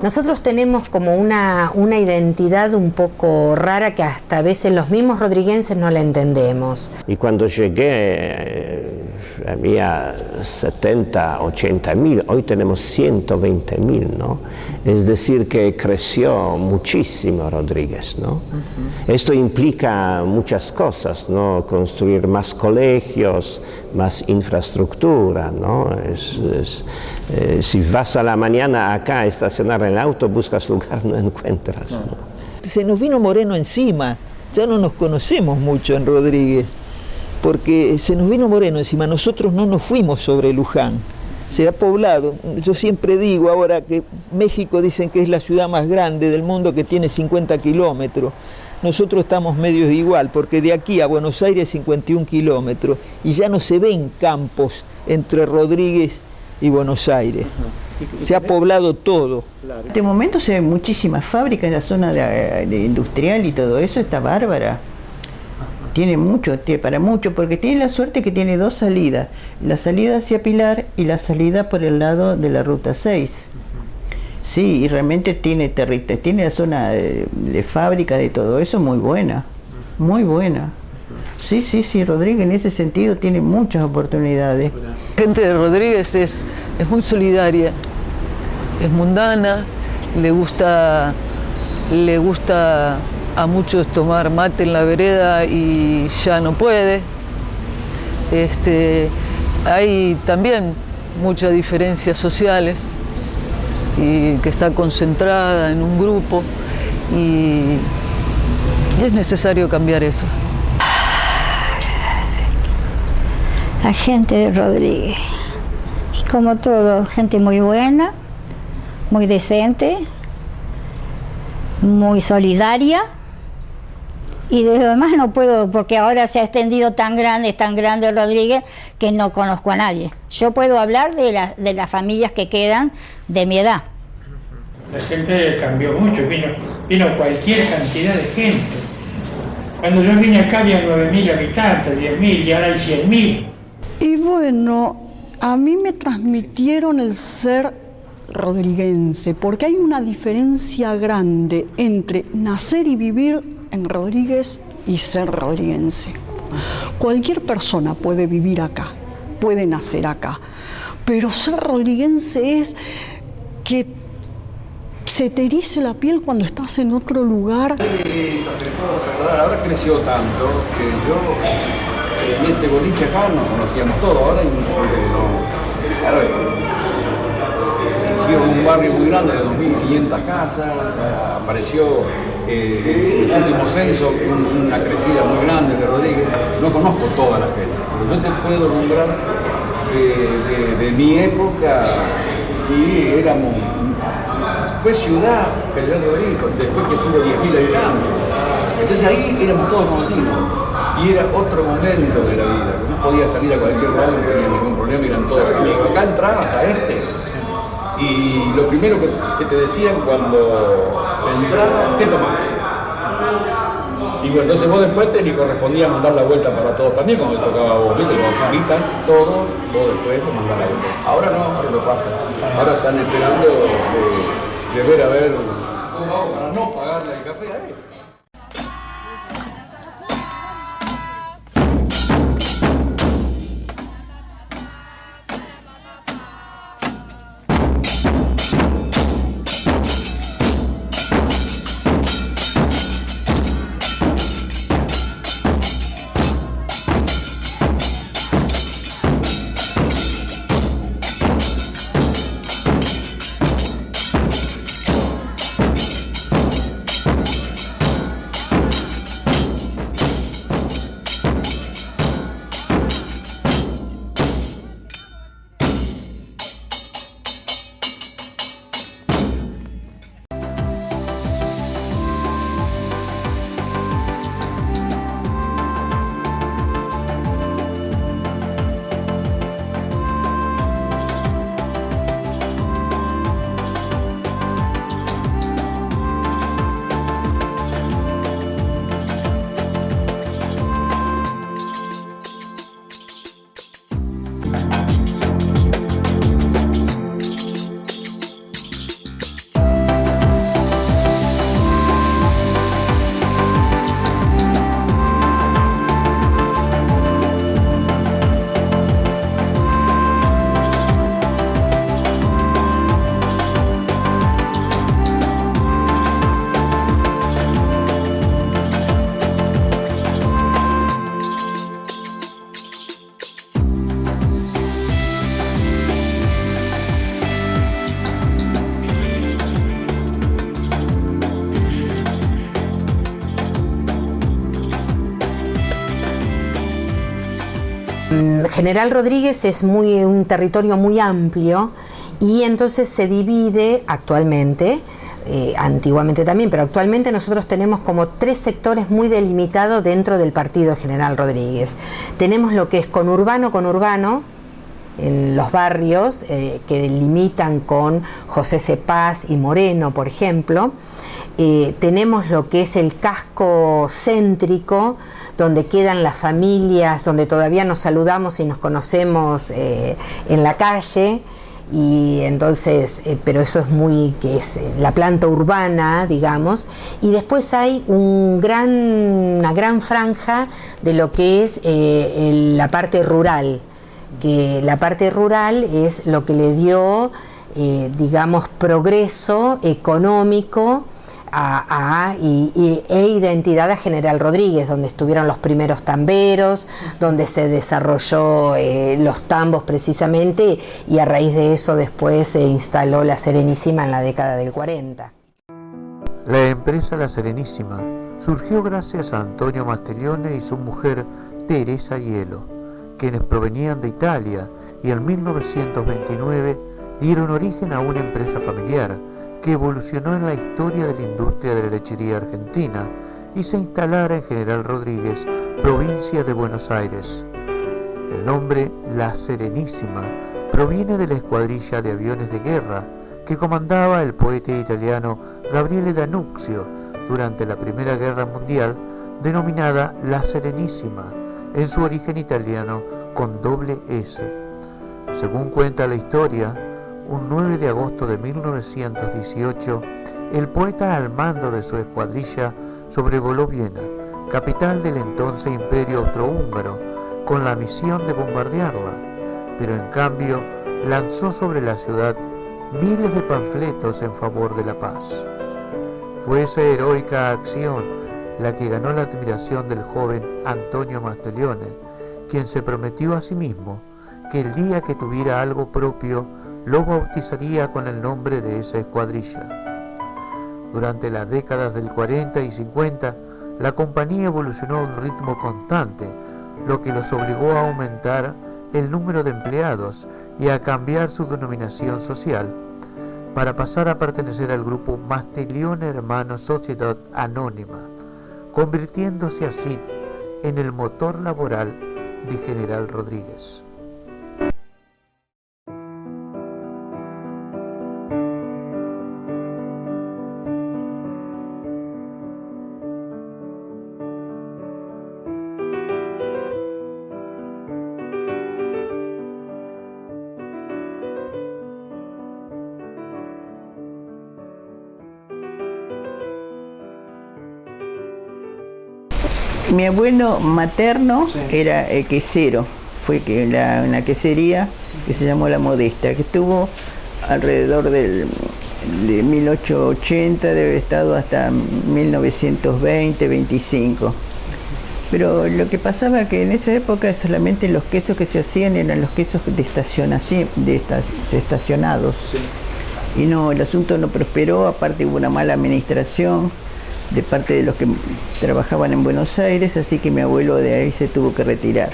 Nosotros tenemos como una identidad un poco rara que hasta a veces los mismos rodriguenses no la entendemos. Y cuando llegué había 70, 80 mil, hoy tenemos 120 mil, ¿no? Es decir, que creció muchísimo Rodríguez, ¿no? Esto implica muchas cosas, ¿no? Construir más colegios, más infraestructura, ¿no? Si vas a la mañana acá a estacionar el auto, buscas lugar, no encuentras, ¿no? Se nos vino Moreno encima, ya no nos conocemos mucho en Rodríguez, porque se nos vino Moreno encima, nosotros no nos fuimos sobre Luján, se ha poblado. Yo siempre digo ahora que México dicen que es la ciudad más grande del mundo, que tiene 50 kilómetros. Nosotros estamos medios igual, porque de aquí a Buenos Aires 51 kilómetros y ya no se ven campos entre Rodríguez y Buenos Aires. Se ha poblado todo. En este momento se ven muchísimas fábricas en la zona de industrial y todo eso está bárbara. Tiene mucho, para mucho, porque tiene la suerte que tiene dos salidas. La salida hacia Pilar y la salida por el lado de la Ruta 6. Sí, y realmente tiene la zona de fábrica de todo eso muy buena. Muy buena. Sí, Rodríguez en ese sentido tiene muchas oportunidades. La gente de Rodríguez es muy solidaria, es mundana, le gusta a muchos tomar mate en la vereda y ya no puede. Hay también muchas diferencias sociales y que está concentrada en un grupo y es necesario cambiar eso. La gente de Rodríguez, y como todo, gente muy buena, muy decente, muy solidaria, y de lo demás no puedo, porque ahora se ha extendido tan grande Rodríguez, que no conozco a nadie. Yo puedo hablar de las familias que quedan de mi edad. La gente cambió mucho, vino cualquier cantidad de gente. Cuando yo vine acá había 9.000 habitantes, 10.000, y ahora hay 100.000. Y bueno, a mí me transmitieron el ser rodriguense, porque hay una diferencia grande entre nacer y vivir en Rodríguez y ser rodriguense. Cualquier persona puede vivir acá, puede nacer acá, pero ser rodriguense es que se te erice la piel cuando estás en otro lugar. Ahora creció tanto que yo en este boliche acá nos conocíamos todos, ahora hay mucha gente que no. Ahora hicieron un barrio muy grande de 2.500 casas, apareció en el último censo una crecida muy grande de Rodríguez. No conozco toda la gente, pero yo te puedo nombrar de mi época y fue ciudad General Rodríguez, después que tuvo 10.000 habitantes. Entonces ahí éramos todos conocidos. Y era otro momento de la vida, no podías salir a cualquier lado, no tenía ningún problema, eran todos amigos. Acá entrabas a y lo primero que te decían cuando entrabas, ¿qué tomás? Y bueno, entonces vos después te correspondía mandar la vuelta para todos también, cuando te tocaba a vos, ¿viste? Cuando te invitan todos, vos después te mandás la vuelta. Ahora no pasa. Ahora están esperando de ver a ver cómo hago para no pagarle el café a él. General Rodríguez es un territorio muy amplio y entonces se divide actualmente, antiguamente también, pero actualmente nosotros tenemos como 3 sectores muy delimitados dentro del partido de General Rodríguez. Tenemos lo que es conurbano, en los barrios que limitan con José Cepaz y Moreno, por ejemplo. Tenemos lo que es el casco céntrico, donde quedan las familias, donde todavía nos saludamos y nos conocemos en la calle, y entonces, pero eso es que es la planta urbana, digamos, y después hay una gran franja de lo que es la parte rural, que la parte rural es lo que le dio, digamos, progreso económico e identidad a General Rodríguez, donde estuvieron los primeros tamberos, donde se desarrolló los tambos precisamente, y a raíz de eso después se instaló la Serenísima en la década del 40. La empresa La Serenísima surgió gracias a Antonio Mastiglione y su mujer Teresa Hielo, quienes provenían de Italia y en 1929 dieron origen a una empresa familiar que evolucionó en la historia de la industria de la lechería argentina y se instalara en General Rodríguez, provincia de Buenos Aires. El nombre La Serenísima proviene de la escuadrilla de aviones de guerra que comandaba el poeta italiano Gabriele D'Annunzio durante la Primera Guerra Mundial, denominada La Serenísima, en su origen italiano con doble S. Según cuenta la historia, un 9 de agosto de 1918, el poeta al mando de su escuadrilla sobrevoló Viena, capital del entonces Imperio Austrohúngaro, con la misión de bombardearla, pero en cambio lanzó sobre la ciudad miles de panfletos en favor de la paz. Fue esa heroica acción la que ganó la admiración del joven Antonio Mastiglione, quien se prometió a sí mismo que el día que tuviera algo propio lo bautizaría con el nombre de esa escuadrilla. Durante las décadas del 40 y 50, la compañía evolucionó a un ritmo constante, lo que los obligó a aumentar el número de empleados y a cambiar su denominación social, para pasar a pertenecer al grupo Mastiglione Hermanos Sociedad Anónima, convirtiéndose así en el motor laboral de General Rodríguez. Mi abuelo materno era quesero, fue que una quesería que se llamó La Modesta, que estuvo alrededor de 1880, debe haber estado hasta 1920-25. Pero lo que pasaba que en esa época solamente los quesos que se hacían eran los quesos estacionados. Sí. Y no, el asunto no prosperó, aparte hubo una mala administración de parte de los que trabajaban en Buenos Aires, así que mi abuelo de ahí se tuvo que retirar.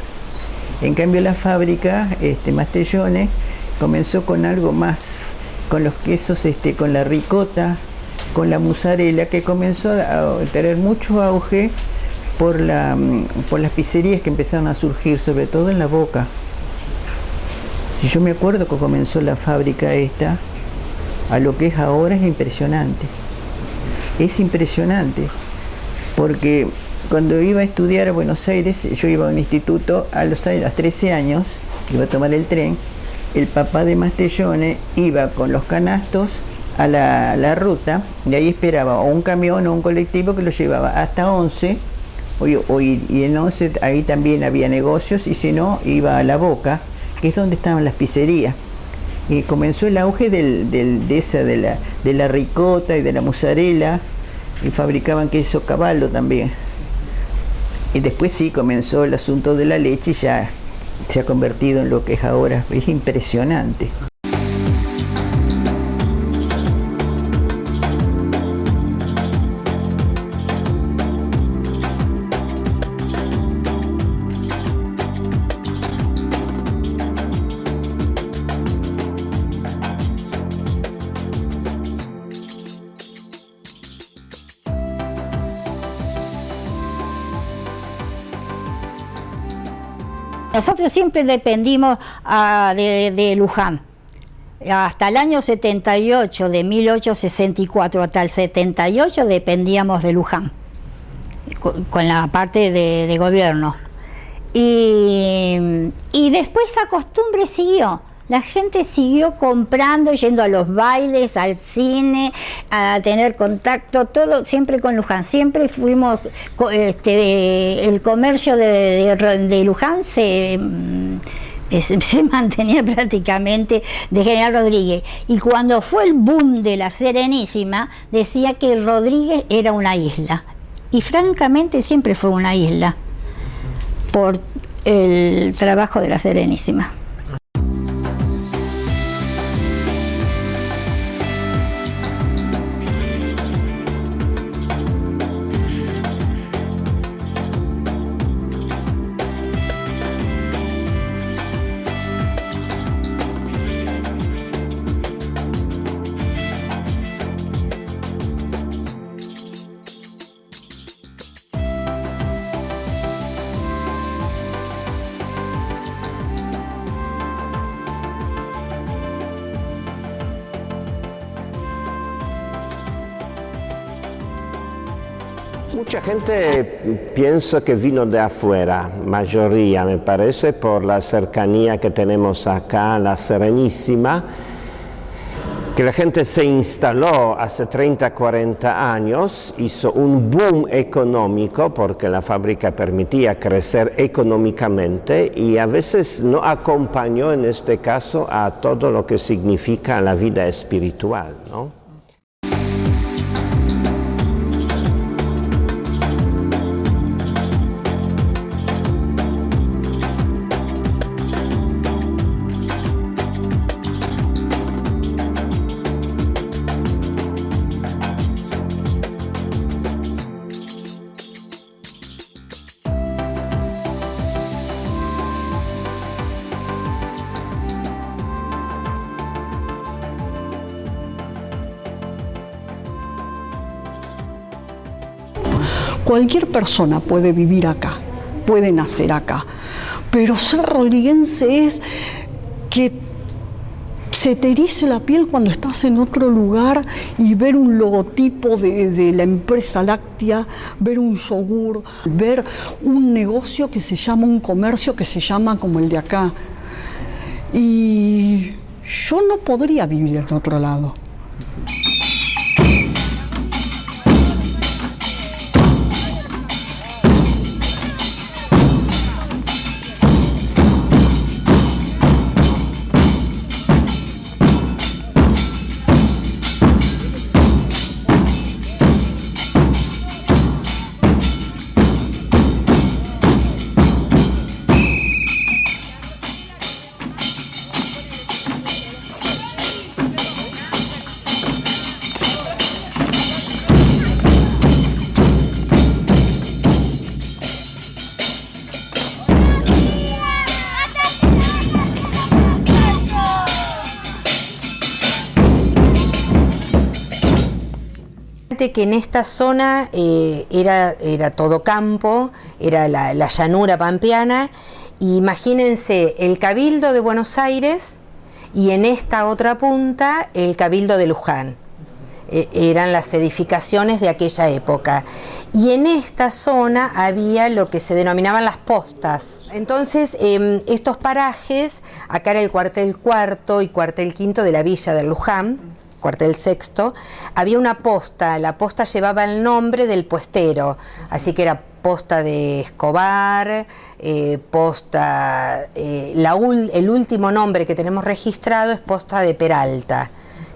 En cambio la fábrica, Mastiglione, comenzó con algo más, con los quesos, con la ricota, con la mozzarella, que comenzó a tener mucho auge por las pizzerías que empezaron a surgir, sobre todo en La Boca. Si yo me acuerdo que comenzó la fábrica esta, a lo que es ahora es impresionante. Es impresionante, porque cuando iba a estudiar a Buenos Aires, yo iba a un instituto a los 13 años, iba a tomar el tren, el papá de Mastiglione iba con los canastos a la ruta, y ahí esperaba o un camión o un colectivo que lo llevaba hasta 11, y en 11 ahí también había negocios, y si no, iba a La Boca, que es donde estaban las pizzerías. Y comenzó el auge de la ricota y de la mozzarella, y fabricaban queso caballo también. Y después sí comenzó el asunto de la leche y ya se ha convertido en lo que es ahora. Es impresionante. Nosotros siempre dependimos de Luján. Hasta el año 78, de 1864 hasta el 78, dependíamos de Luján, con la parte de gobierno. Y después esa costumbre siguió. La gente siguió comprando, yendo a los bailes, al cine, a tener contacto, todo siempre con Luján. Siempre fuimos, el comercio de Luján se mantenía prácticamente de General Rodríguez. Y cuando fue el boom de la Serenísima, decía que Rodríguez era una isla. Y francamente siempre fue una isla, por el trabajo de la Serenísima. Mucha gente piensa que vino de afuera, mayoría me parece, por la cercanía que tenemos acá, la Serenísima, que la gente se instaló hace 30, 40 años, hizo un boom económico porque la fábrica permitía crecer económicamente y a veces no acompañó en este caso a todo lo que significa la vida espiritual, ¿no? Cualquier persona puede vivir acá, puede nacer acá, pero ser rodriguense es que se te erice la piel cuando estás en otro lugar y ver un logotipo de la empresa láctea, ver un yogur, ver un negocio que se llama, un comercio que se llama como el de acá. Y yo no podría vivir en otro lado. Que en esta zona era todo campo, era la llanura pampeana. Imagínense el Cabildo de Buenos Aires y en esta otra punta el Cabildo de Luján. Eran las edificaciones de aquella época. Y en esta zona había lo que se denominaban las postas. Entonces, estos parajes, acá era el cuartel cuarto y cuartel quinto de la villa de Luján, cuartel sexto, había una posta. La posta llevaba el nombre del puestero, así que era posta de Escobar, posta, el último nombre que tenemos registrado es posta de Peralta,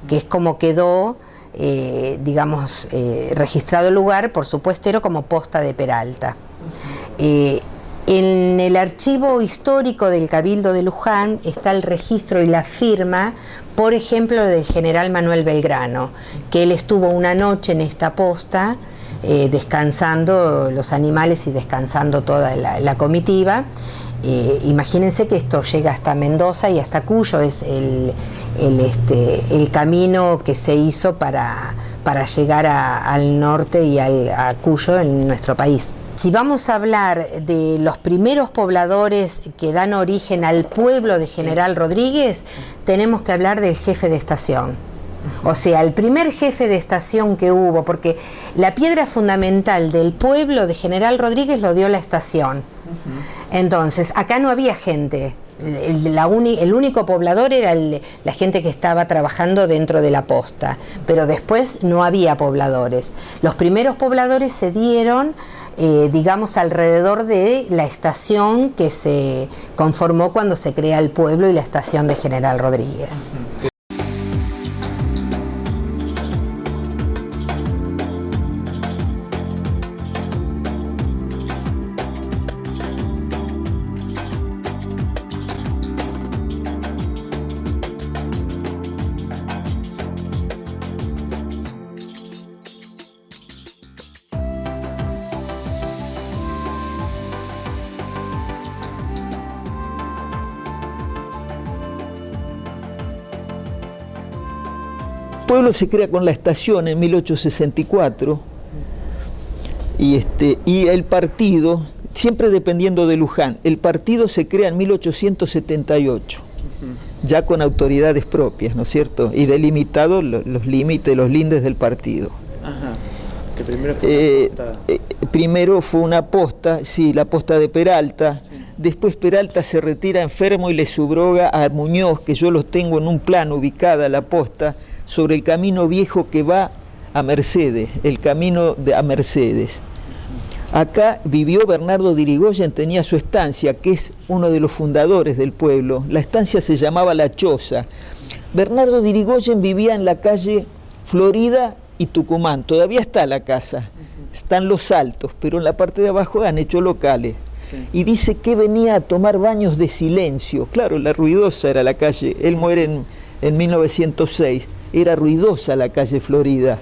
que es como quedó, registrado el lugar por su puestero como posta de Peralta. En el archivo histórico del Cabildo de Luján está el registro y la firma, por ejemplo, del general Manuel Belgrano, que él estuvo una noche en esta posta, descansando los animales y descansando toda la comitiva. Imagínense que esto llega hasta Mendoza y hasta Cuyo, es el camino que se hizo para llegar al norte y a Cuyo en nuestro país. si vamos a hablar de los primeros pobladores que dan origen al pueblo de General Rodríguez, tenemos que hablar del jefe de estación. O sea, el primer jefe de estación que hubo, porque la piedra fundamental del pueblo de General Rodríguez lo dio la estación. Entonces, acá no había gente. El único poblador era la gente que estaba trabajando dentro de la posta, pero después no había pobladores. Los primeros pobladores se dieron, digamos, alrededor de la estación que se conformó cuando se crea el pueblo y la estación de General Rodríguez. El pueblo se crea con la estación en 1864 y el partido, siempre dependiendo de Luján, el partido se crea en 1878, ya con autoridades propias, ¿no es cierto? Y delimitados los límites, los lindes del partido. Ajá. Que primero fue una posta. Primero fue una posta, sí, la posta de Peralta. Después Peralta se retira enfermo y le subroga a Muñoz, que yo los tengo en un plano ubicada la posta, sobre el camino viejo que va a Mercedes, el camino a Mercedes. Acá vivió Bernardo de Irigoyen, tenía su estancia, que es uno de los fundadores del pueblo. La estancia se llamaba La Choza. Bernardo de Irigoyen vivía en la calle Florida y Tucumán. Todavía está la casa, están los altos, pero en la parte de abajo han hecho locales. Y dice que venía a tomar baños de silencio. Claro, la ruidosa era la calle. Él muere en 1906. Era ruidosa la calle Florida,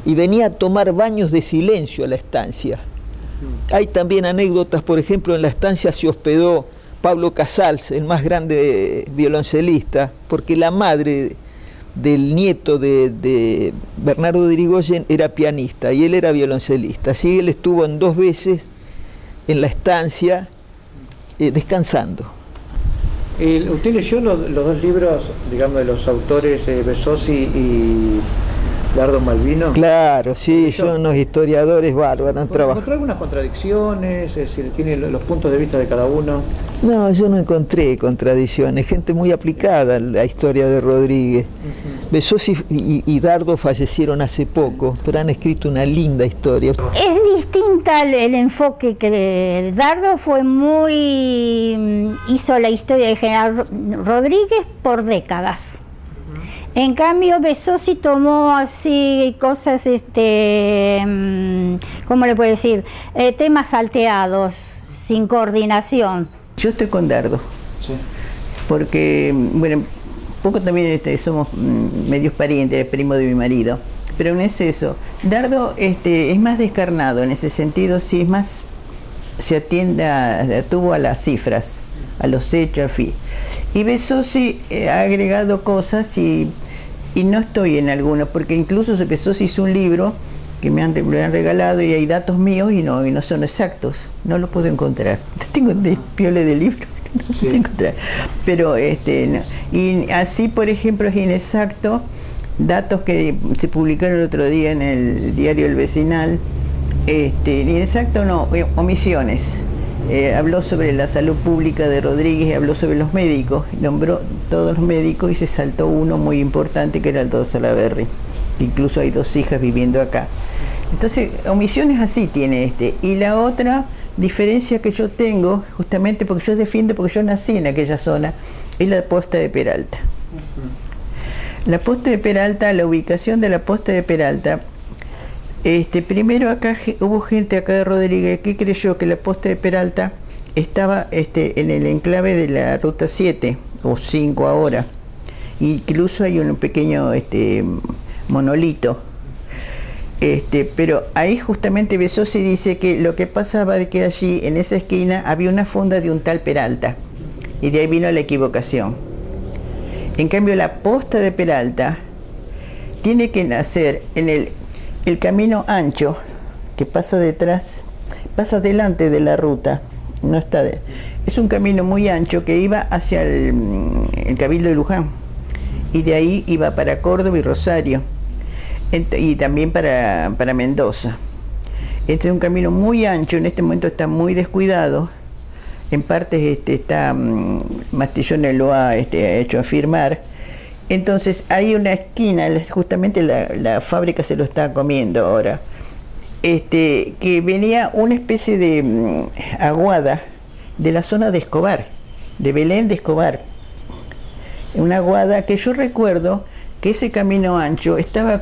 y venía a tomar baños de silencio a la estancia. Hay también anécdotas, por ejemplo, en la estancia se hospedó Pablo Casals, el más grande violoncelista, porque la madre del nieto de Bernardo de Irigoyen era pianista y él era violoncelista. Así él estuvo en 2 veces en la estancia descansando. ¿Usted leyó los 2 libros, digamos, de los autores Besozzi y Dardo Malvino? Claro, sí, son unos historiadores bárbaros. ¿Encontró algunas contradicciones? Es decir, ¿tiene los puntos de vista de cada uno? No, yo no encontré contradicciones. Gente muy aplicada a la historia de Rodríguez. Besozzi y Dardo fallecieron hace poco, pero han escrito una linda historia. Es distinta el enfoque que Dardo fue hizo la historia de General Rodríguez por décadas. En cambio, Besozzi tomó así cosas, ¿cómo le puedo decir? Temas salteados, sin coordinación. Yo estoy con Dardo, porque, bueno, poco también somos medios parientes, el primo de mi marido, pero no es eso. Dardo es más descarnado en ese sentido, sí, es más, se atuvo a las cifras, a los hechos, en fin. Y Besozzi ha agregado cosas y no estoy en alguno, porque incluso Besozzi hizo un libro que me han regalado y hay datos míos y no son exactos, no los puedo encontrar. Tengo piole de libro, no los puedo encontrar. Pero no. Y así, por ejemplo, es inexacto datos que se publicaron el otro día en el diario El Vecinal. Inexacto no, omisiones. Habló sobre la salud pública de Rodríguez, habló sobre los médicos, nombró todos los médicos y se saltó uno muy importante que era el doctor Salaverry, que incluso hay 2 hijas viviendo acá. Entonces, omisiones así tiene y la otra diferencia que yo tengo, justamente porque yo defiendo, porque yo nací en aquella zona, es la posta de Peralta. La posta de Peralta, la ubicación de la posta de Peralta, primero acá hubo gente acá de Rodríguez que creyó que la posta de Peralta estaba en el enclave de la ruta 7 o 5 ahora. Incluso hay un pequeño monolito. Pero ahí justamente Besozzi dice que lo que pasaba de que allí en esa esquina había una fonda de un tal Peralta y de ahí vino la equivocación. En cambio, la posta de Peralta tiene que nacer en el camino ancho que pasa detrás, pasa delante de la ruta, no está es un camino muy ancho que iba hacia el Cabildo de Luján, y de ahí iba para Córdoba y Rosario, y también para Mendoza. Este es un camino muy ancho, en este momento está muy descuidado, en partes está Mastellone lo ha hecho afirmar. Entonces hay una esquina, justamente la fábrica se lo está comiendo ahora, que venía una especie de aguada de la zona de Escobar, de Belén de Escobar. Una aguada que yo recuerdo que ese camino ancho estaba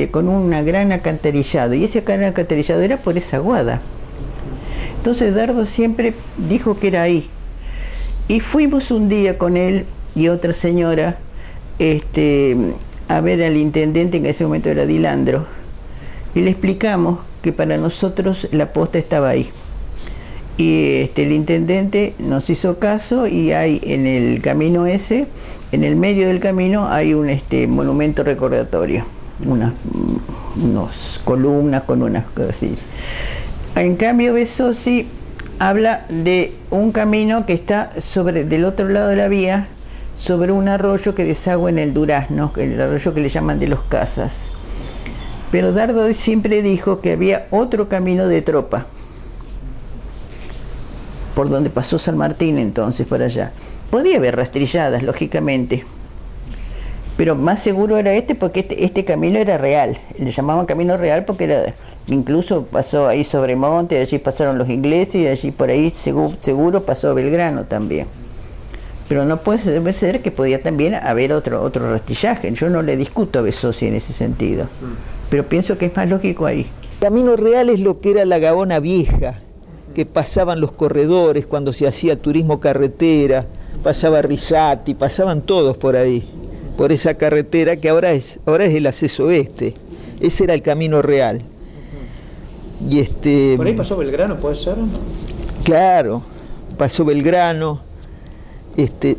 con un gran acantarillado, y ese gran acantarillado era por esa aguada. Entonces Dardo siempre dijo que era ahí. Y fuimos un día con él y otra señora a ver al intendente, que en ese momento era Dilandro, y le explicamos que para nosotros la posta estaba ahí. Y el intendente nos hizo caso, y hay en el camino ese, en el medio del camino, hay un monumento recordatorio, unas columnas con unas cosillas. En cambio, Besozzi habla de un camino que está del otro lado de la vía, sobre un arroyo que desagua en el Durazno, el arroyo que le llaman de los Casas. Pero Dardo siempre dijo que había otro camino de tropa, por donde pasó San Martín entonces, para allá. Podía haber rastrilladas, lógicamente, pero más seguro era porque este camino era real. Le llamaban camino real porque incluso pasó ahí sobre Monte, allí pasaron los ingleses, y allí por ahí seguro pasó Belgrano también. Pero no puede ser que podía también haber otro rastrillaje. Yo no le discuto a Besozzi en ese sentido, pero pienso que es más lógico ahí. Camino real es lo que era la Gaona Vieja, que pasaban los corredores cuando se hacía turismo carretera, pasaba Risati, pasaban todos por ahí, por esa carretera que ahora es el acceso oeste. Ese era el camino real. Y ¿Por ahí pasó Belgrano, puede ser? Claro, pasó Belgrano.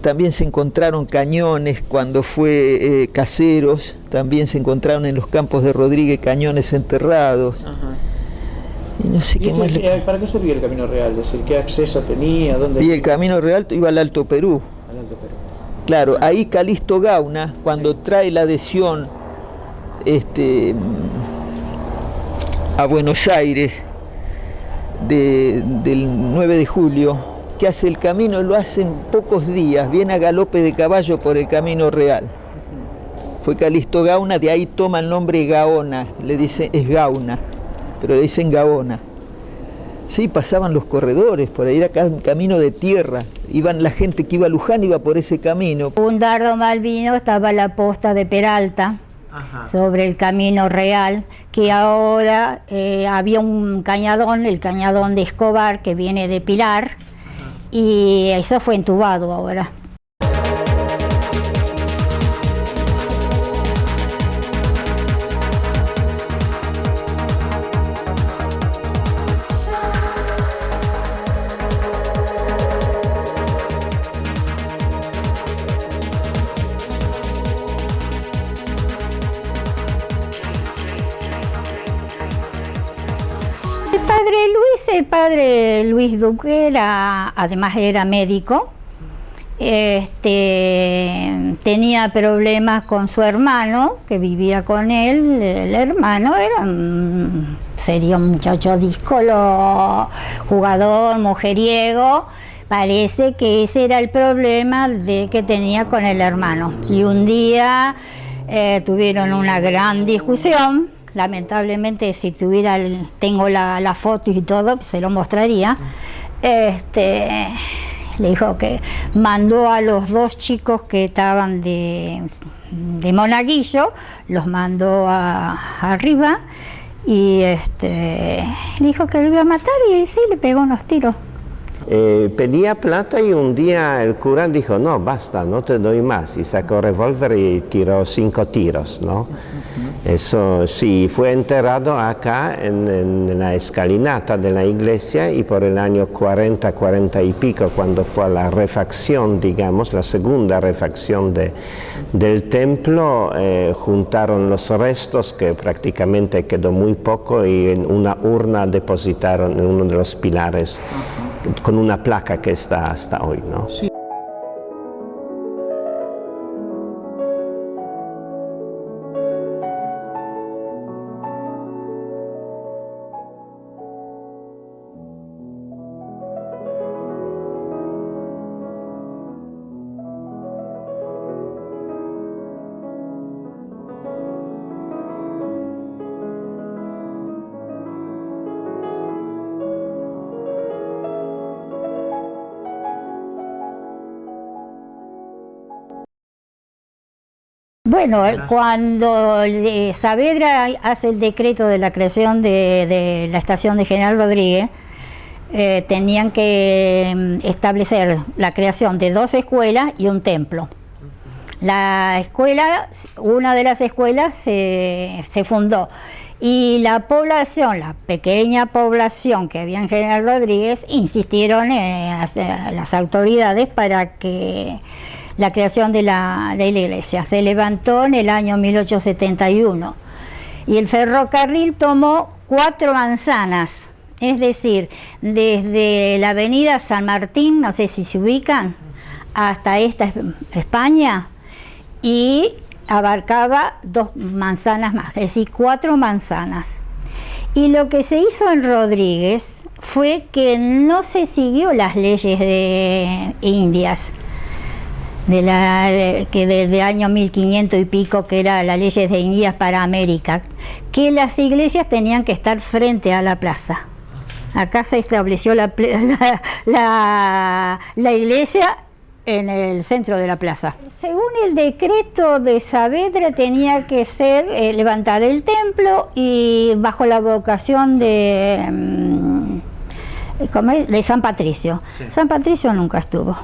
También se encontraron cañones cuando fue Caseros, también se encontraron en los campos de Rodríguez cañones enterrados. Ajá. Y no sé qué más. ¿Para qué servía el Camino Real? Es decir, ¿qué acceso tenía? ¿Dónde? Y el Camino Real iba al Alto Perú. Al Alto Perú. Claro, ahí Calixto Gauna, cuando trae la adhesión a Buenos Aires del 9 de julio, que hace el camino, lo hace en pocos días, viene a galope de caballo por el Camino Real. Fue Calixto Gauna, de ahí toma el nombre Gaona, le dicen, es Gauna, pero le dicen Gaona. Sí, pasaban los corredores, por ahí era camino de tierra, iban la gente que iba a Luján, iba por ese camino. Un Dardo Malvino estaba la posta de Peralta, ajá, sobre el Camino Real, que ahora había un cañadón, el cañadón de Escobar, que viene de Pilar, ajá, y eso fue entubado ahora. El padre Luis Duque además era médico, tenía problemas con su hermano que vivía con él. El hermano sería un muchacho díscolo, jugador, mujeriego. Parece que ese era el problema que tenía con el hermano, y un día tuvieron una gran discusión. Lamentablemente, si tengo la foto y todo, se lo mostraría. Le dijo que mandó a los dos chicos que estaban de Monaguillo, los mandó arriba, y dijo que lo iba a matar, y sí, le pegó unos tiros. Pedía plata y un día el cura dijo, no, basta, no te doy más, y sacó revólver y tiró 5 tiros, ¿no? Eso sí, fue enterrado acá en la escalinata de la iglesia, y por el año 40, 40 y pico, cuando fue la refacción, digamos, la segunda refacción del templo, juntaron los restos, que prácticamente quedó muy poco, y en una urna depositaron en uno de los pilares, con una placa que está hasta hoy, ¿no? Sí. Bueno, cuando Saavedra hace el decreto de la creación de la estación de General Rodríguez, tenían que establecer la creación de 2 escuelas y un templo. La escuela, una de las escuelas se fundó, y la población, la pequeña población que había en General Rodríguez, insistieron en las autoridades para que la creación de la iglesia. Se levantó en el año 1871 y el ferrocarril tomó 4 manzanas, es decir, desde la avenida San Martín, no sé si se ubican, hasta esta España, y abarcaba 2 manzanas más, es decir, 4 manzanas. Y lo que se hizo en Rodríguez fue que no se siguió las leyes de Indias, que desde el año 1500 y pico, que era las leyes de Indias para América, que las iglesias tenían que estar frente a la plaza. Acá se estableció la iglesia en el centro de la plaza. Según el decreto de Saavedra, tenía que ser levantar el templo, y bajo la vocación de San Patricio. Sí. San Patricio nunca estuvo.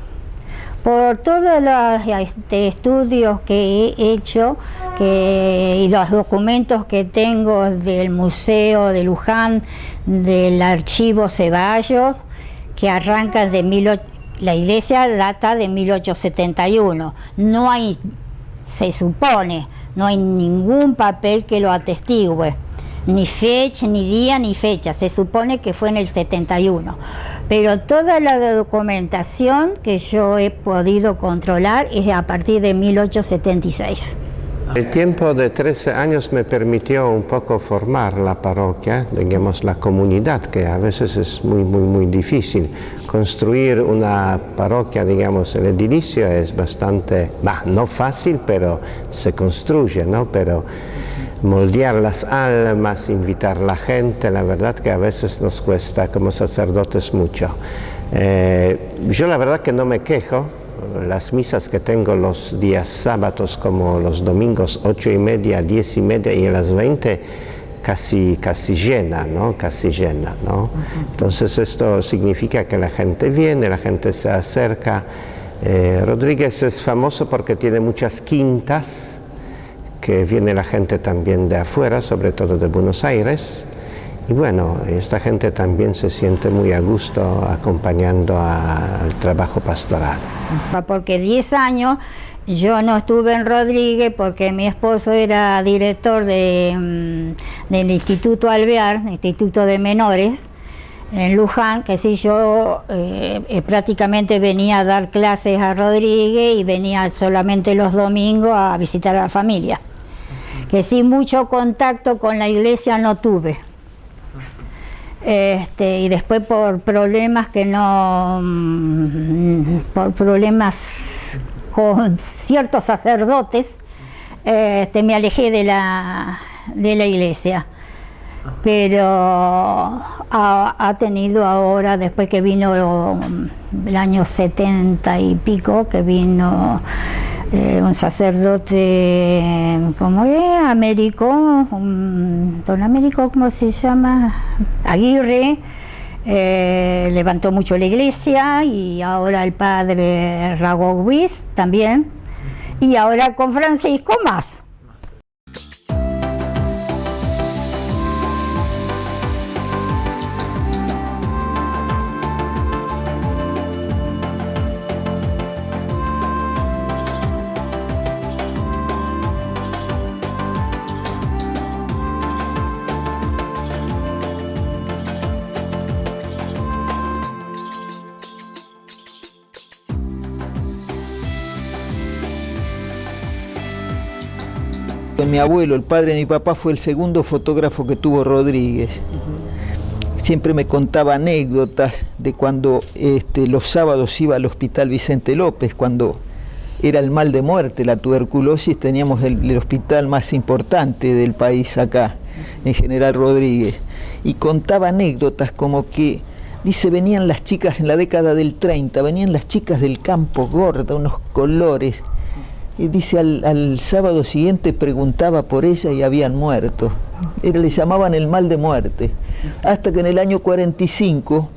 Por todos los estudios que he hecho y los documentos que tengo del Museo de Luján, del Archivo Ceballos, que arranca de la iglesia data de 1871. No hay, se supone, no hay ningún papel que lo atestigue, ni fecha, ni día, ni fecha. Se supone que fue en el 71. Pero toda la documentación que yo he podido controlar es a partir de 1876. El tiempo de 13 años me permitió un poco formar la parroquia, digamos la comunidad, que a veces es muy difícil. Construir una parroquia, digamos, el edilicio es bastante, no fácil, pero se construye, ¿no? Pero moldear las almas, invitar a la gente, la verdad que a veces nos cuesta como sacerdotes mucho. Yo la verdad que no me quejo. Las misas que tengo los días sábados como los domingos, 8:30, 10:30 y a las 20, casi llena, ¿no? Casi llena, ¿no? Entonces esto significa que la gente viene, la gente se acerca. Rodríguez es famoso porque tiene muchas quintas, que viene la gente también de afuera, sobre todo de Buenos Aires. Y bueno, esta gente también se siente muy a gusto acompañando al trabajo pastoral. Porque 10 años yo no estuve en Rodríguez porque mi esposo era director del Instituto Alvear, Instituto de Menores, en Luján, que sí, yo prácticamente venía a dar clases a Rodríguez y venía solamente los domingos a visitar a la familia. Que sí, mucho contacto con la iglesia no tuve. Y después por problemas por problemas con ciertos sacerdotes, me alejé de la iglesia. Pero ha tenido ahora, después que vino el año 70 y pico, que vino un sacerdote, ¿cómo es? Américo, don Américo, ¿cómo se llama? Aguirre, levantó mucho la iglesia, y ahora el padre Ragovis también, y ahora con Francisco más. Mi abuelo, el padre de mi papá, fue el segundo fotógrafo que tuvo Rodríguez. Siempre me contaba anécdotas de cuando los sábados iba al Hospital Vicente López, cuando era el mal de muerte, la tuberculosis. Teníamos el hospital más importante del país acá, en General Rodríguez, y contaba anécdotas como que, dice, venían las chicas en la década del 30, venían las chicas del campo gorda, unos colores. Y dice, al sábado siguiente preguntaba por ella y habían muerto. Le llamaban el mal de muerte. Hasta que en el año 45,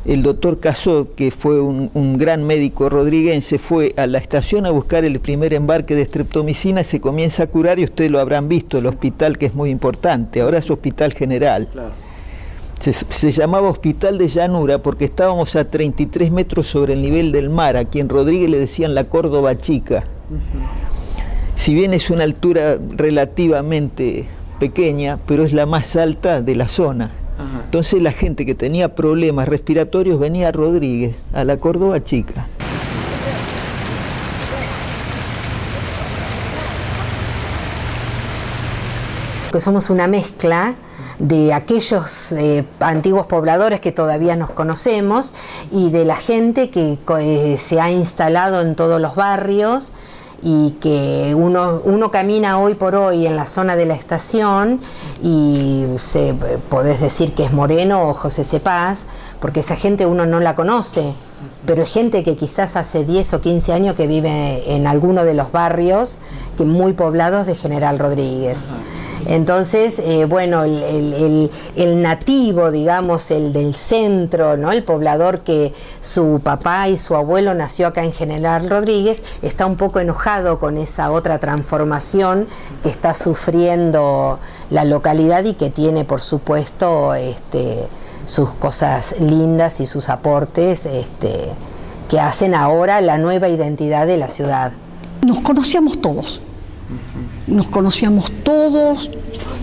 el doctor Casot, que fue un gran médico rodriguense, fue a la estación a buscar el primer embarque de streptomicina, se comienza a curar, y ustedes lo habrán visto, el hospital, que es muy importante, ahora es Hospital General. Claro. Se llamaba Hospital de Llanura porque estábamos a 33 metros sobre el nivel del mar. Aquí en Rodríguez le decían la Córdoba Chica. Si bien es una altura relativamente pequeña, pero es la más alta de la zona. Entonces la gente que tenía problemas respiratorios venía a Rodríguez, a la Córdoba Chica. Que somos una mezcla de aquellos antiguos pobladores que todavía nos conocemos y de la gente que se ha instalado en todos los barrios, y que uno camina hoy por hoy en la zona de la estación y podés decir que es Moreno o José Cepaz, porque esa gente uno no la conoce, pero es gente que quizás hace 10 o 15 años que vive en alguno de los barrios que muy poblados de General Rodríguez. Entonces, bueno, el nativo, digamos, el del centro, ¿no? El poblador que su papá y su abuelo nació acá en General Rodríguez, está un poco enojado con esa otra transformación que está sufriendo la localidad, y que tiene, por supuesto, sus cosas lindas y sus aportes que hacen ahora la nueva identidad de la ciudad. Nos conocíamos todos. Nos conocíamos todos,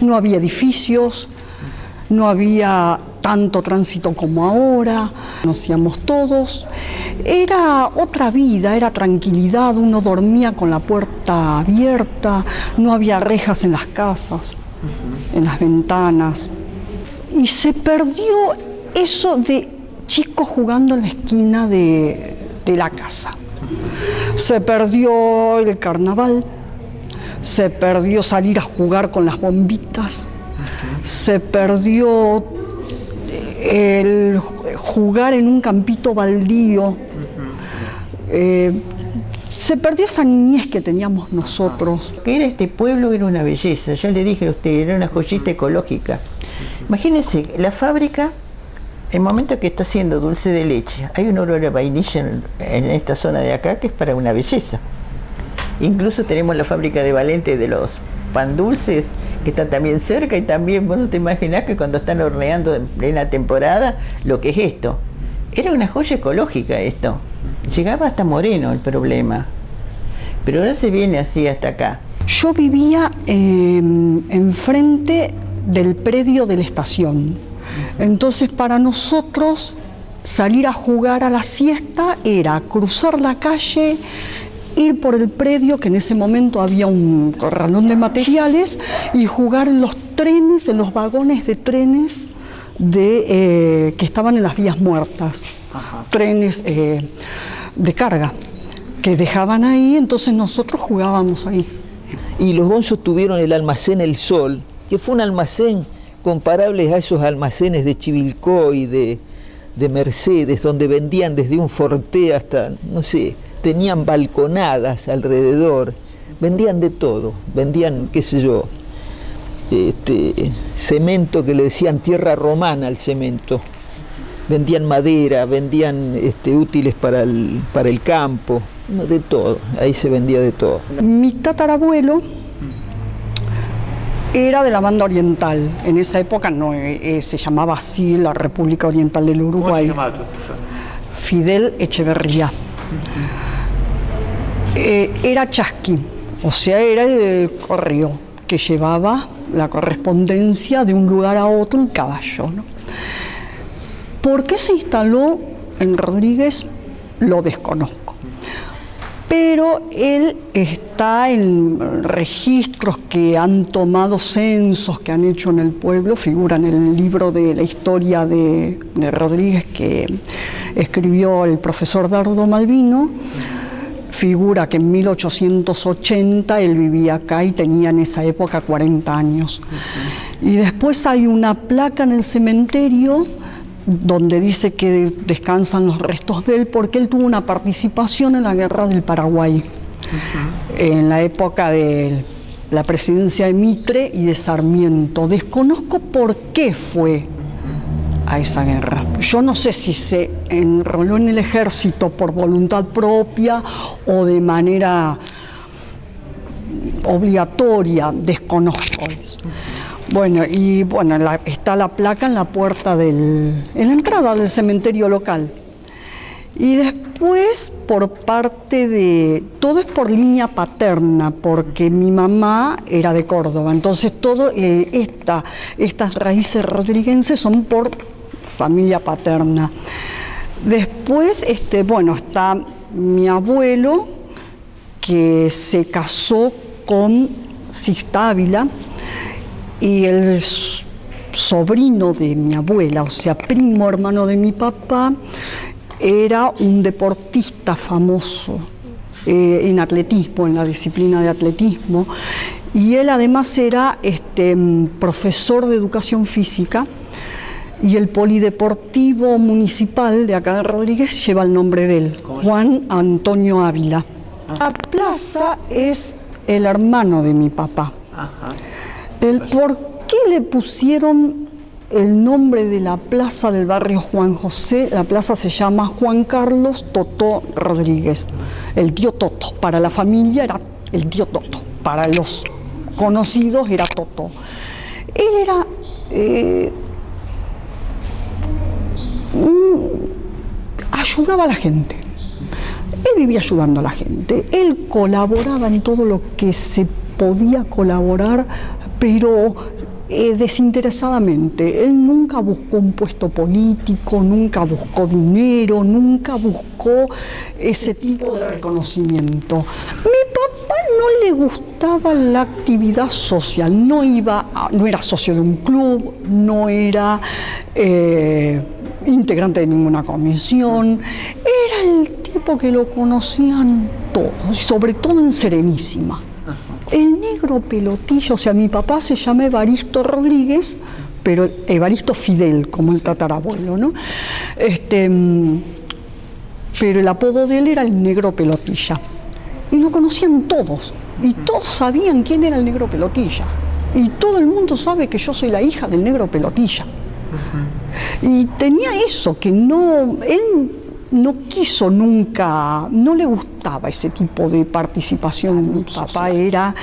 no había edificios, no había tanto tránsito como ahora, conocíamos todos. Era otra vida, era tranquilidad, uno dormía con la puerta abierta, no había rejas en las casas, en las ventanas. Y se perdió eso de chicos jugando en la esquina de la casa. Se perdió el carnaval. Se perdió salir a jugar con las bombitas, se perdió el jugar en un campito baldío, se perdió esa niñez que teníamos nosotros. Que era este pueblo, era una belleza, ya le dije a usted, era una joyita ecológica. Imagínense, la fábrica, el momento que está haciendo dulce de leche, hay un olor a vainilla en esta zona de acá que es para una belleza. Incluso tenemos la fábrica de Valente de los pan dulces, que está también cerca, y también vos no te imaginás que cuando están horneando en plena temporada, lo que es esto. Era una joya ecológica esto. Llegaba hasta Moreno el problema. Pero ahora se viene así hasta acá. Yo vivía enfrente del predio de la estación. Entonces para nosotros salir a jugar a la siesta era cruzar la calle, ir por el predio, que en ese momento había un corralón de materiales, y jugar en los trenes, en los vagones de trenes que estaban en las vías muertas. Trenes de carga que dejaban ahí, entonces nosotros jugábamos ahí. Y los Bonzos tuvieron el almacén El Sol, que fue un almacén comparable a esos almacenes de Chivilcoy, de Mercedes, donde vendían desde un Forte hasta, no sé, tenían balconadas alrededor, vendían de todo, vendían, qué sé yo, cemento, que le decían tierra romana al cemento, vendían madera, vendían útiles para el campo, de todo, ahí se vendía de todo. Mi tatarabuelo era de la banda oriental, en esa época no se llamaba así la República Oriental del Uruguay. ¿Cómo se llamaba tu Fidel Echeverría. Era chasqui, o sea, era el correo que llevaba la correspondencia de un lugar a otro en caballo, ¿no? ¿Por qué se instaló en Rodríguez? Lo desconozco. Pero él está en registros que han tomado censos que han hecho en el pueblo, figura en el libro de la historia de Rodríguez que escribió el profesor Dardo Malvino, figura que en 1880 él vivía acá y tenía en esa época 40 años. Y después hay una placa en el cementerio donde dice que descansan los restos de él porque él tuvo una participación en la Guerra del Paraguay, en la época de la presidencia de Mitre y de Sarmiento. Desconozco por qué fue a esa guerra. Yo no sé si se enroló en el ejército por voluntad propia o de manera obligatoria, desconozco eso. Bueno, y bueno, está la placa en la puerta en la entrada del cementerio local. Y después, por parte de... Todo es por línea paterna, porque mi mamá era de Córdoba. Entonces, estas raíces rodriguenses son por familia paterna. Después, bueno, está mi abuelo, que se casó con Sixta Ávila, y el sobrino de mi abuela, o sea, primo hermano de mi papá, era un deportista famoso en atletismo, en la disciplina de atletismo, y él además era profesor de educación física, y el polideportivo municipal de acá de Rodríguez lleva el nombre de él, Juan Antonio Ávila. La plaza es el hermano de mi papá. Ajá. El por qué le pusieron el nombre de la plaza del barrio Juan José, la plaza se llama Juan Carlos Totó Rodríguez, el tío Toto. Para la familia era el tío Toto, para los conocidos era Toto. Él era ayudaba a la gente. Él vivía ayudando a la gente. Él colaboraba en todo lo que se podía colaborar, pero desinteresadamente. Él nunca buscó un puesto político, nunca buscó dinero, nunca buscó ese tipo de reconocimiento. Mi papá no le gustaba la actividad social, no era socio de un club, no era integrante de ninguna comisión, era el tipo que lo conocían todos, y sobre todo en Serenísima. El negro Pelotilla, o sea, mi papá se llama Evaristo Rodríguez, pero Evaristo Fidel, como el tatarabuelo, ¿no? Pero el apodo de él era el negro Pelotilla. Y lo conocían todos, y todos sabían quién era el negro Pelotilla. Y todo el mundo sabe que yo soy la hija del negro Pelotilla. Y tenía eso, que él no quiso nunca, no le gustaba ese tipo de participación. Mi papá era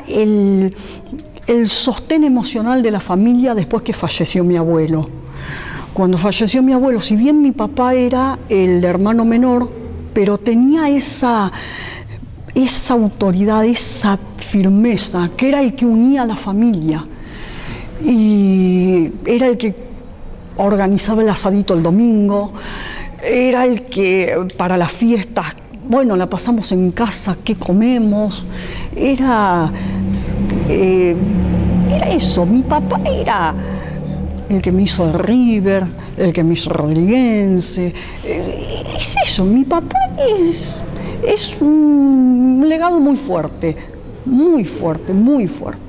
el sostén emocional de la familia después que falleció mi abuelo. Cuando falleció mi abuelo, si bien mi papá era el hermano menor, pero tenía esa autoridad, esa firmeza, que era el que unía a la familia. Y era el que organizaba el asadito el domingo, era el que para las fiestas, bueno, la pasamos en casa, ¿qué comemos? Era eso, mi papá era el que me hizo de River, el que me hizo rodriguense, es eso, mi papá es un legado muy fuerte, muy fuerte, muy fuerte.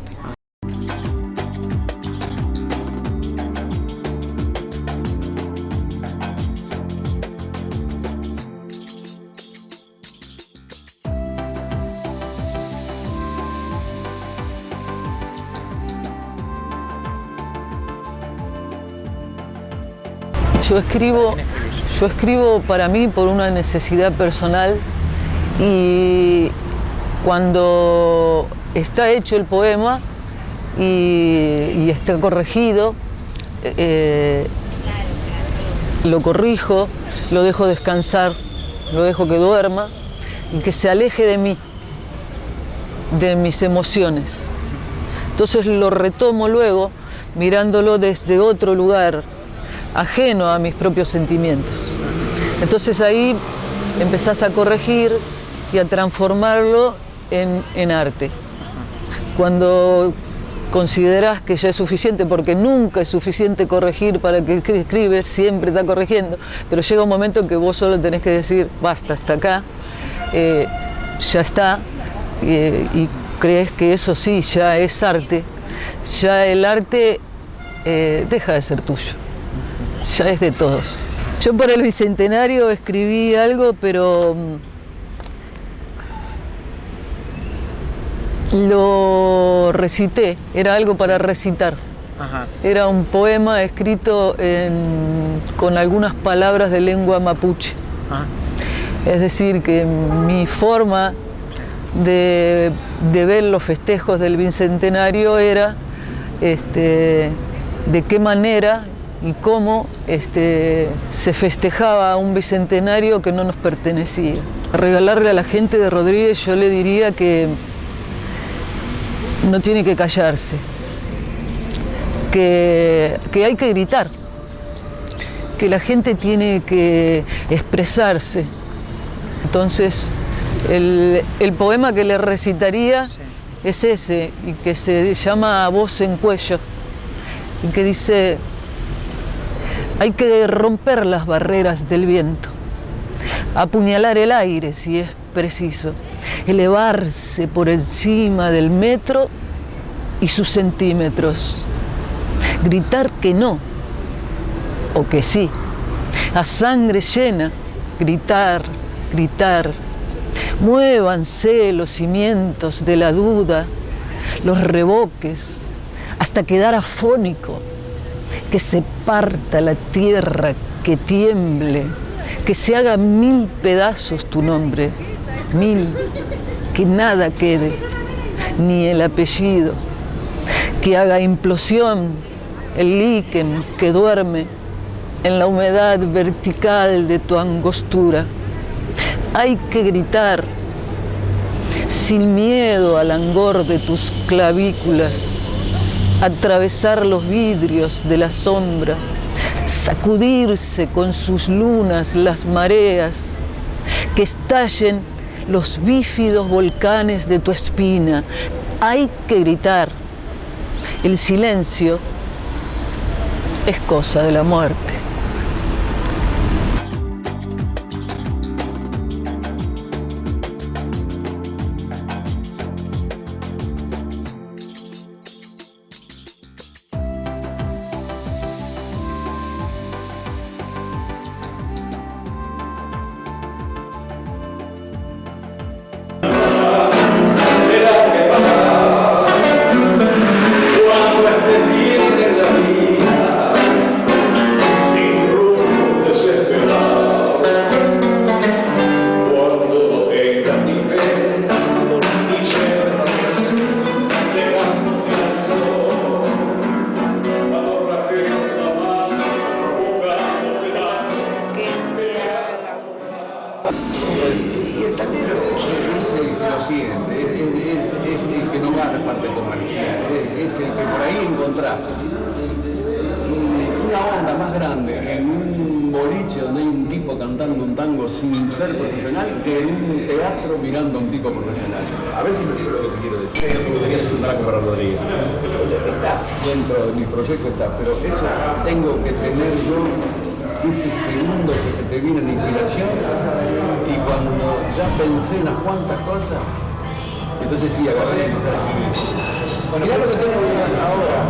Yo escribo para mí por una necesidad personal, y cuando está hecho el poema y está corregido, lo corrijo, lo dejo descansar, lo dejo que duerma y que se aleje de mí, de mis emociones. Entonces lo retomo luego mirándolo desde otro lugar, ajeno a mis propios sentimientos. Entonces ahí empezás a corregir y a transformarlo en arte. Cuando considerás que ya es suficiente, porque nunca es suficiente corregir para que escribes, siempre está corrigiendo, pero llega un momento en que vos solo tenés que decir, basta, hasta acá, ya está, y crees que eso sí, ya es arte, ya el arte deja de ser tuyo, ya es de todos. Yo para el Bicentenario escribí algo, pero lo recité, era algo para recitar. Ajá. Era un poema escrito con algunas palabras de lengua mapuche. Ajá. Es decir, que mi forma de ver los festejos del Bicentenario era de qué manera y cómo se festejaba un Bicentenario que no nos pertenecía. Regalarle a la gente de Rodríguez, yo le diría que no tiene que callarse, que hay que gritar, que la gente tiene que expresarse. Entonces, el poema que le recitaría es ese, y que se llama Voz en Cuello, y que dice: hay que romper las barreras del viento, apuñalar el aire si es preciso, elevarse por encima del metro y sus centímetros, gritar que no o que sí, a sangre llena, gritar, gritar. Muévanse los cimientos de la duda, los revoques, hasta quedar afónico, que se parta la tierra, que tiemble, que se haga 1000 pedazos tu nombre, 1000, que nada quede, ni el apellido, que haga implosión el líquen que duerme en la humedad vertical de tu angostura. Hay que gritar sin miedo al angor de tus clavículas, atravesar los vidrios de la sombra, sacudirse con sus lunas las mareas, que estallen los bífidos volcanes de tu espina. Hay que gritar. El silencio es cosa de la muerte. Y el taquero es el que lo siente, es el que no va a la parte comercial, es el que por ahí encontrás una banda más grande en un boliche donde hay un tipo cantando un tango sin ser profesional que en un teatro mirando a un tipo profesional. A ver si me digo lo que te quiero decir. ¿Qué me querías preguntar a Cobra Rodríguez? Está dentro de mi proyecto, pero eso tengo que tener yo ese segundo que se te viene la inspiración, y cuando ya pensé unas cuantas cosas, entonces sí, agarré y empecé a escribir. Bueno, mirá lo que tengo ahora.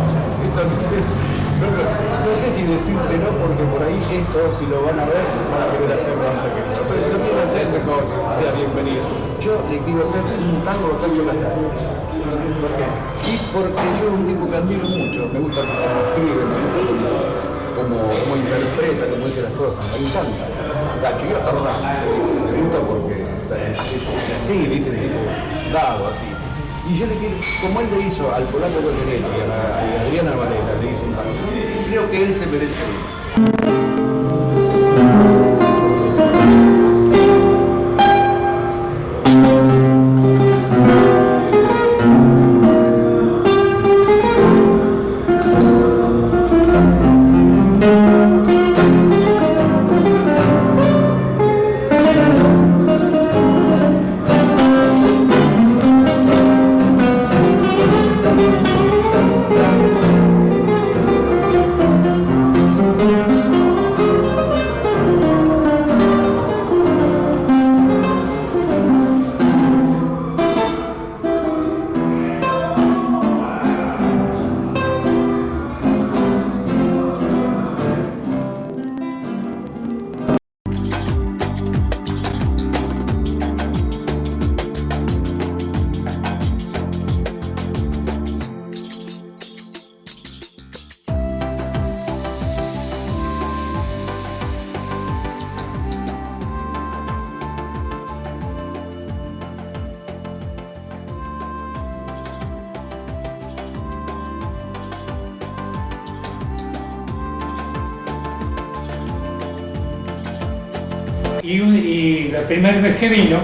No sé si decirte no, porque por ahí esto, si lo van a ver, van a querer hacerlo antes que yo. Pero si lo quieren hacer, mejor, sea bienvenido. Yo le quiero hacer un tango de Cacho Castaño. ¿Por qué? Y porque yo es un tipo que admiro mucho, me gusta cómo escribe, me gusta cómo interpreta, cómo dice las cosas, me encanta. Gacho, yo hasta ahora me gusta porque es así, viste, tipo dado, así. Y yo le quiero, como él le hizo al polaco Goyeneche y a Adriana Varela, le hizo un tango, creo que él se merece uno. Y la primera vez que vino,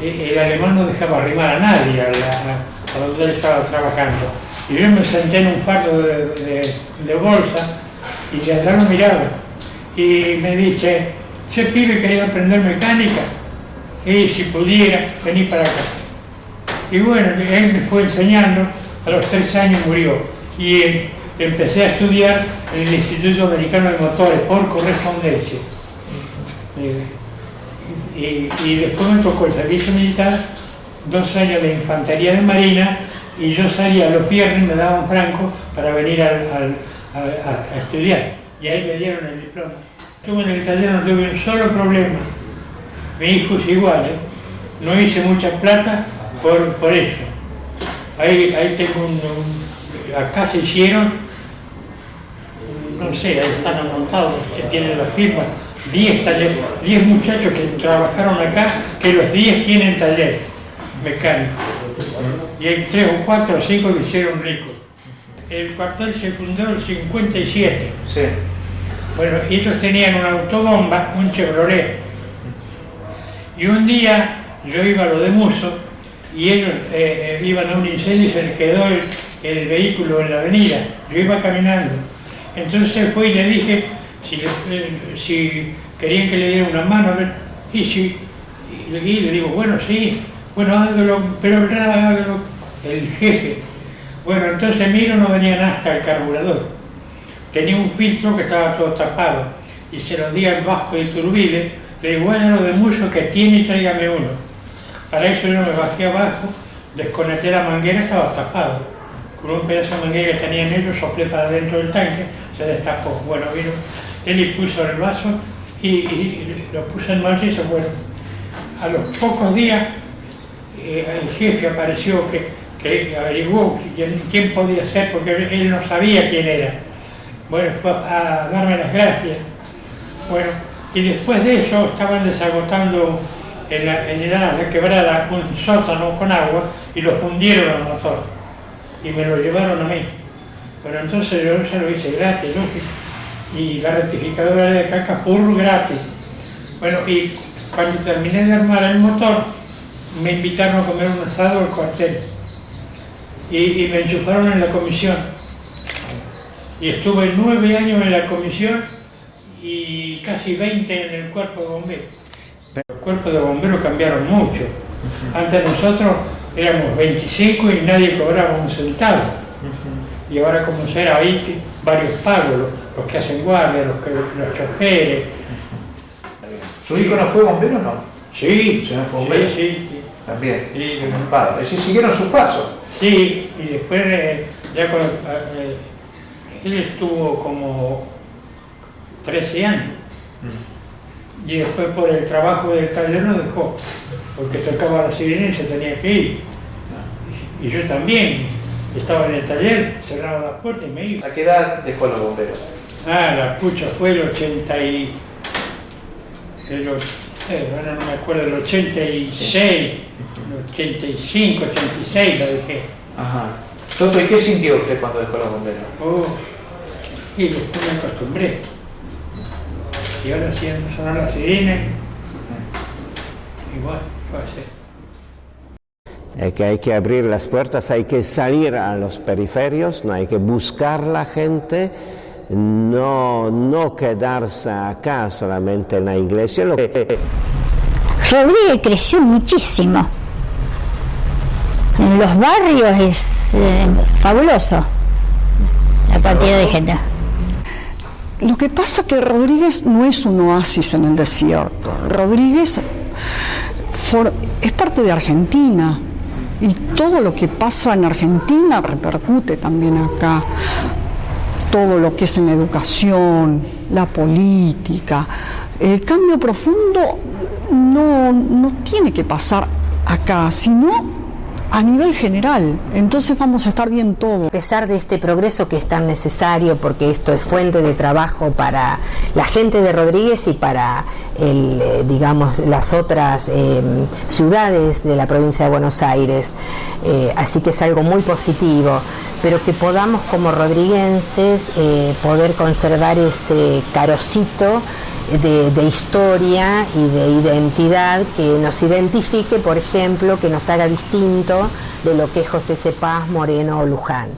el alemán no dejaba arrimar a nadie a donde él estaba trabajando. Y yo me senté en un fardo de bolsa y de atrás lo miraba. Y me dice, ese pibe quería aprender mecánica y si pudiera venir para acá. Y bueno, él me fue enseñando, a los 3 años murió. Y empecé a estudiar en el Instituto Americano de Motores por correspondencia. Y después me tocó el servicio militar, 2 años de infantería de marina, y yo salía los viernes, me daban franco para venir a estudiar. Y ahí me dieron el diploma. Estuve en el taller, no tuve un solo problema. Mi hijo es igual, no hice mucha plata por eso. Ahí tengo acá se hicieron, no sé, ahí están anotados, que tienen las firmas. 10 muchachos que trabajaron acá, que los 10 tienen taller mecánico. Y hay 3 o 4 o 5 que hicieron ricos. El cuartel se fundó en el 57. Sí. Bueno, y ellos tenían una autobomba, un Chevrolet. Y un día yo iba a lo de Muso y ellos iban a un incendio y se les quedó el vehículo en la avenida. Yo iba caminando. Entonces fui y le dije si querían que le diera una mano, y le digo, bueno, sí, bueno, hágalo, pero hágalo, el jefe. Bueno, entonces miro, no venían hasta el carburador. Tenía un filtro que estaba todo tapado, y se lo di al Vasco de Iturbide, le digo, bueno, lo de mucho que tiene, tráigame uno. Para eso yo me bajé abajo, desconecté la manguera, estaba tapado. Con un pedazo de manguera que tenían ellos, soplé para dentro del tanque, se destapó. Bueno, vino, él le puso el vaso y lo puso en marcha y se fueron. A los pocos días el jefe apareció que averiguó quién podía ser porque él no sabía quién era. Bueno, fue a darme las gracias. Bueno, y después de eso estaban desagotando en la quebrada un sótano con agua y lo fundieron al motor y me lo llevaron a mí. Bueno, entonces yo se lo hice gratis, ¿no? Y la rectificadora de caca puro gratis. Bueno, y cuando terminé de armar el motor, me invitaron a comer un asado al cuartel y me enchufaron en la comisión. Y estuve 9 años en la comisión y casi 20 en el cuerpo de bomberos. Los cuerpos de bomberos cambiaron mucho. Antes nosotros éramos 25 y nadie cobraba un centavo. Y ahora como será ahí varios pagos, los que hacen guardia, los choferes. ¿Su hijo no fue bombero o no? Sí. ¿Se no fue bombero? Sí. También. Sí. Padre. Es decir, siguieron sus pasos. Sí, y después ya cuando él estuvo como 13 años. Y después por el trabajo del taller lo dejó, porque tocaba la sirena y se tenía que ir. Y yo también estaba en el taller, cerraba las puertas y me iba. ¿A qué edad dejó los bomberos? La pucha fue el 80 y... bueno, no me acuerdo, el 86, el 85, 86 lo dejé. Ajá. Toto, ¿y qué sintió usted cuando dejó los bomberos? Y después me acostumbré. Y ahora sí sonar la sirena. Y bueno, fue así. Es que hay que abrir las puertas, hay que salir a los periferios, no hay que buscar la gente, no quedarse acá solamente en la iglesia. Rodríguez creció muchísimo. En los barrios es fabuloso la cantidad de gente. Lo que pasa es que Rodríguez no es un oasis en el desierto. Rodríguez es parte de Argentina. Y todo lo que pasa en Argentina repercute también acá. Todo lo que es en la educación, la política. El cambio profundo no tiene que pasar acá, sino a nivel general. Entonces vamos a estar bien todos. A pesar de este progreso que es tan necesario, porque esto es fuente de trabajo para la gente de Rodríguez y para digamos, las otras ciudades de la provincia de Buenos Aires, así que es algo muy positivo, pero que podamos como rodriguenses poder conservar ese carocito de historia y de identidad que nos identifique, por ejemplo, que nos haga distinto de lo que es José C. Paz, Moreno o Luján.